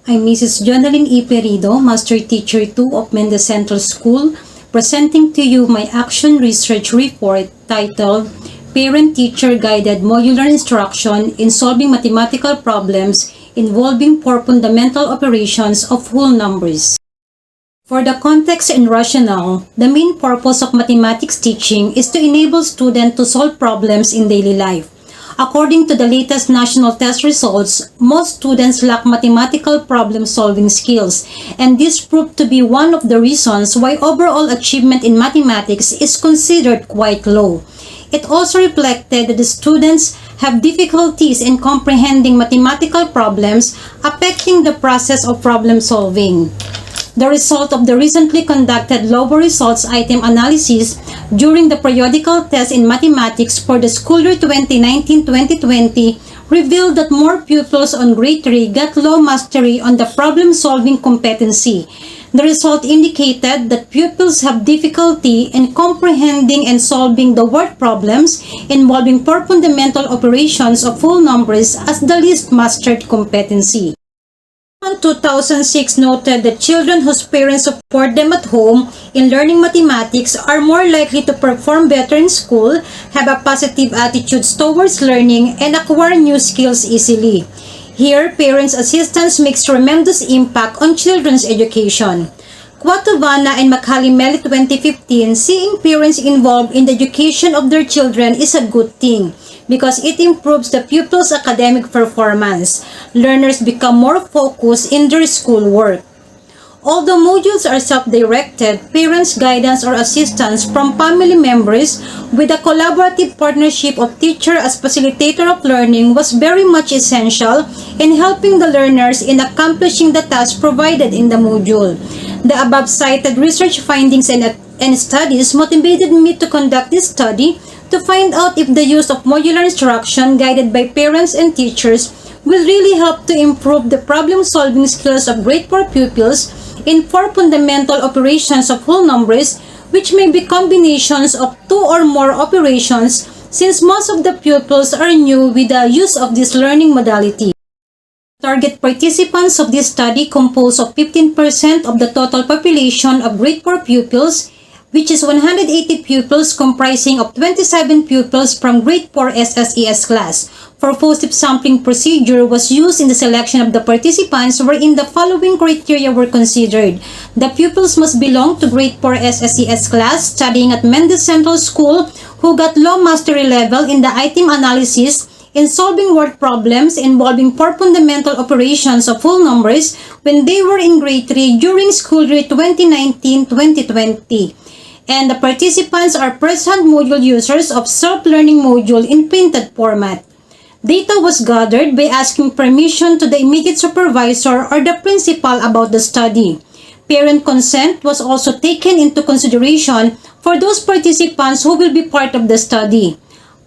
I'm Mrs. Jonalyn E. Perido, Master Teacher 2 of Mendez Central School, presenting to you my action research report titled Parent-Teacher Guided Modular Instruction in Solving Mathematical Problems Involving 4 Fundamental Operations of Whole Numbers. For the context and rationale, the main purpose of mathematics teaching is to enable students to solve problems in daily life. According to the latest national test results, most students lack mathematical problem-solving skills, and this proved to be one of the reasons why overall achievement in mathematics is considered quite low. It also reflected that the students have difficulties in comprehending mathematical problems affecting the process of problem-solving. The result of the recently conducted LOA-Item Analysis during the periodical test in mathematics for the school year 2019-2020 revealed that more pupils on grade 3 got low mastery on the problem-solving competency. The result indicated that pupils have difficulty in comprehending and solving the word problems involving 4 fundamental operations of whole numbers as the least mastered competency. 2006 noted that children whose parents support them at home in learning mathematics are more likely to perform better in school, have a positive attitude towards learning, and acquire new skills easily. Here, parents' assistance makes tremendous impact on children's education. Quatovana and Makhalimeli 2015, seeing parents involved in the education of their children is a good thing because it improves the pupils' academic performance. Learners become more focused in their schoolwork. Although modules are self-directed, parents' guidance or assistance from family members with a collaborative partnership of teacher as facilitator of learning was very much essential in helping the learners in accomplishing the task provided in the module. The above-cited research findings and studies motivated me to conduct this study to find out if the use of modular instruction guided by parents and teachers will really help to improve the problem-solving skills of grade 4 pupils in 4 fundamental operations of whole numbers, which may be combinations of 2 or more operations since most of the pupils are new with the use of this learning modality. Target participants of this study composed of 15% of the total population of grade 4 pupils, which is 180 pupils comprising of 27 pupils from grade 4-SSES class. Purposive sampling procedure was used in the selection of the participants wherein the following criteria were considered. The pupils must belong to grade 4-SSES class studying at Mendez Central School who got low mastery level in the item analysis in solving word problems involving 4 fundamental operations of whole numbers when they were in grade 3 during school year 2019-2020. And the participants are first-hand module users of self-learning module in printed format. Data was gathered by asking permission to the immediate supervisor or the principal about the study. Parent consent was also taken into consideration for those participants who will be part of the study.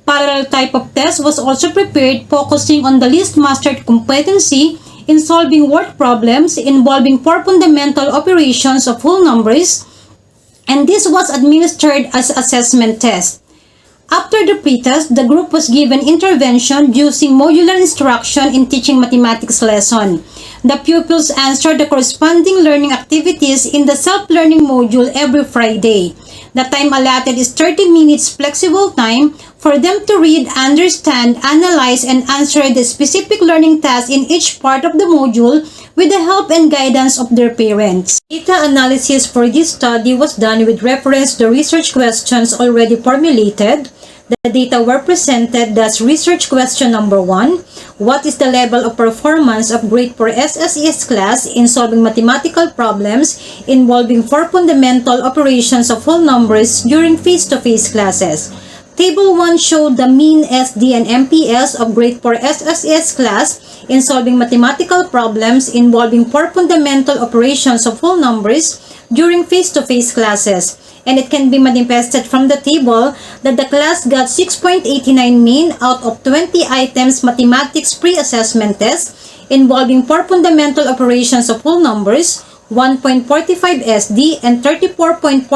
Parallel type of test was also prepared focusing on the least mastered competency in solving word problems involving 4 fundamental operations of whole numbers, and this was administered as assessment test. After the pretest, the group was given intervention using modular instruction in teaching mathematics lesson. The pupils answered the corresponding learning activities in the self-learning module every Friday. The time allotted is 30 minutes flexible time for them to read, understand, analyze, and answer the specific learning tasks in each part of the module with the help and guidance of their parents. Data analysis for this study was done with reference to the research questions already formulated. The data were presented as research question number 1. What is the level of performance of grade 4-SSES class in solving mathematical problems involving 4 fundamental operations of whole numbers during face-to-face classes? Table 1 showed the mean SD and MPS of grade 4-SSES class in solving mathematical problems involving 4 fundamental operations of whole numbers during face-to-face classes. And it can be manifested from the table that the class got 6.89 mean out of 20 items mathematics pre-assessment test involving 4 fundamental operations of whole numbers, 1.45 SD and 34.44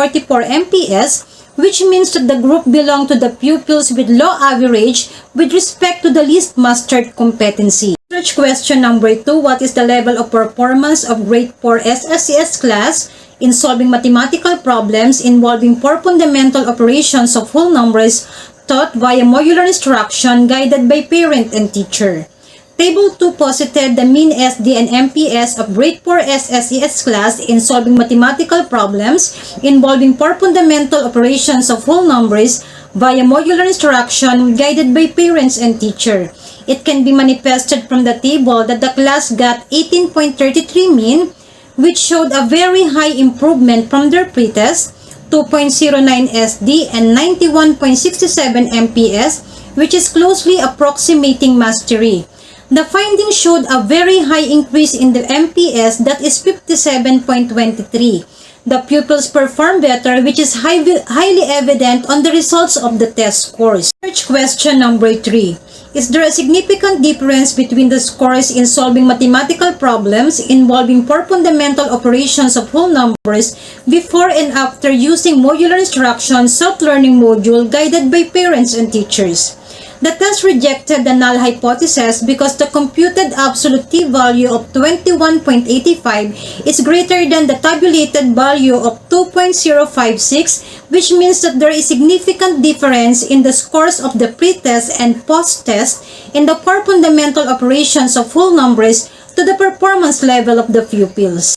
MPS, which means that the group belonged to the pupils with low average with respect to the least mastered competency. Research question number 2. What is the level of performance of grade 4 SSES class in solving mathematical problems involving 4 fundamental operations of whole numbers taught via modular instruction guided by parent and teacher? Table 2 posited the mean SD and MPS of grade 4 SSES class in solving mathematical problems involving 4 fundamental operations of whole numbers via modular instruction guided by parents and teacher. It can be manifested from the table that the class got 18.33 mean, which showed a very high improvement from their pretest, 2.09 SD and 91.67 MPS, which is closely approximating mastery. The findings showed a very high increase in the MPS, that is 57.23. The pupils perform better, which is highly evident on the results of the test scores. Research question number 3. Is there a significant difference between the scores in solving mathematical problems involving 4 fundamental operations of whole numbers before and after using modular instruction self-learning module guided by parents and teachers? The test rejected the null hypothesis because the computed absolute t-value of 21.85 is greater than the tabulated value of 2.056, which means that there is significant difference in the scores of the pretest and post-test in the 4 fundamental operations of whole numbers to the performance level of the pupils.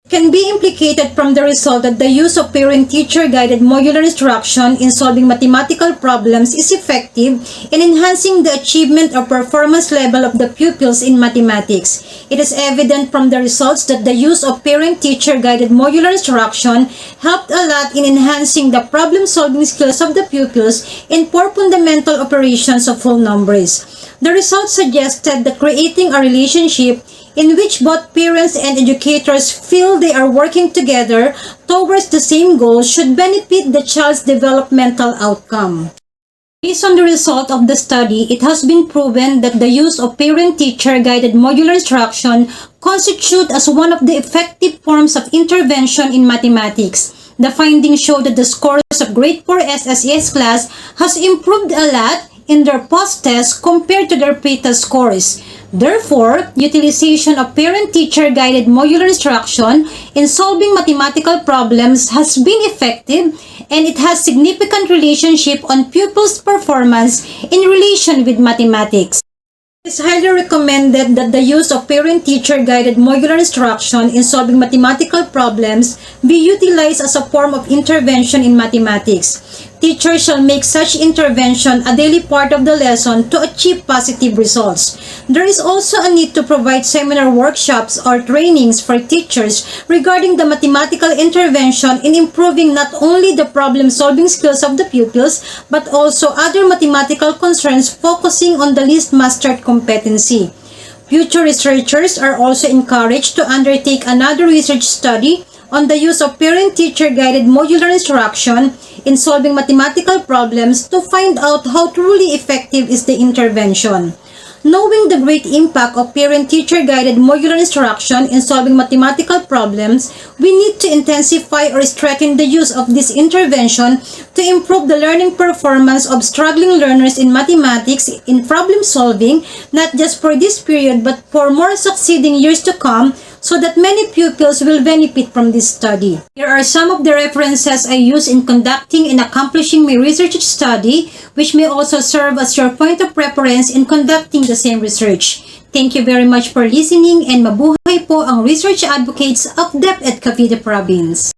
Can be implicated from the result that the use of parent-teacher guided modular instruction in solving mathematical problems is effective in enhancing the achievement or performance level of the pupils in mathematics. It is evident from the results that the use of parent-teacher guided modular instruction helped a lot in enhancing the problem-solving skills of the pupils in 4 fundamental operations of whole numbers. The results suggested that creating a relationship in which both parents and educators feel they are working together towards the same goal should benefit the child's developmental outcome. Based on the result of the study, it has been proven that the use of parent-teacher guided modular instruction constitutes as one of the effective forms of intervention in mathematics. The findings show that the scores of grade 4 SSES class has improved a lot in their post-test compared to their pretest scores. Therefore, utilization of parent-teacher guided modular instruction in solving mathematical problems has been effective, and it has significant relationship on pupils' performance in relation with mathematics. It is highly recommended that the use of parent-teacher guided modular instruction in solving mathematical problems be utilized as a form of intervention in mathematics. Teachers shall make such intervention a daily part of the lesson to achieve positive results. There is also a need to provide seminar workshops or trainings for teachers regarding the mathematical intervention in improving not only the problem-solving skills of the pupils, but also other mathematical concerns focusing on the least mastered competency. Future researchers are also encouraged to undertake another research study on the use of parent-teacher guided modular instruction in solving mathematical problems to find out how truly effective is the intervention. Knowing the great impact of parent-teacher guided modular instruction in solving mathematical problems, we need to intensify or strengthen the use of this intervention to improve the learning performance of struggling learners in mathematics in problem solving, not just for this period but for more succeeding years to come, so that many pupils will benefit from this study. Here are some of the references I use in conducting and accomplishing my research study, which may also serve as your point of reference in conducting the same research. Thank you very much for listening, and mabuhay po ang research advocates of DepEd Cavite Province.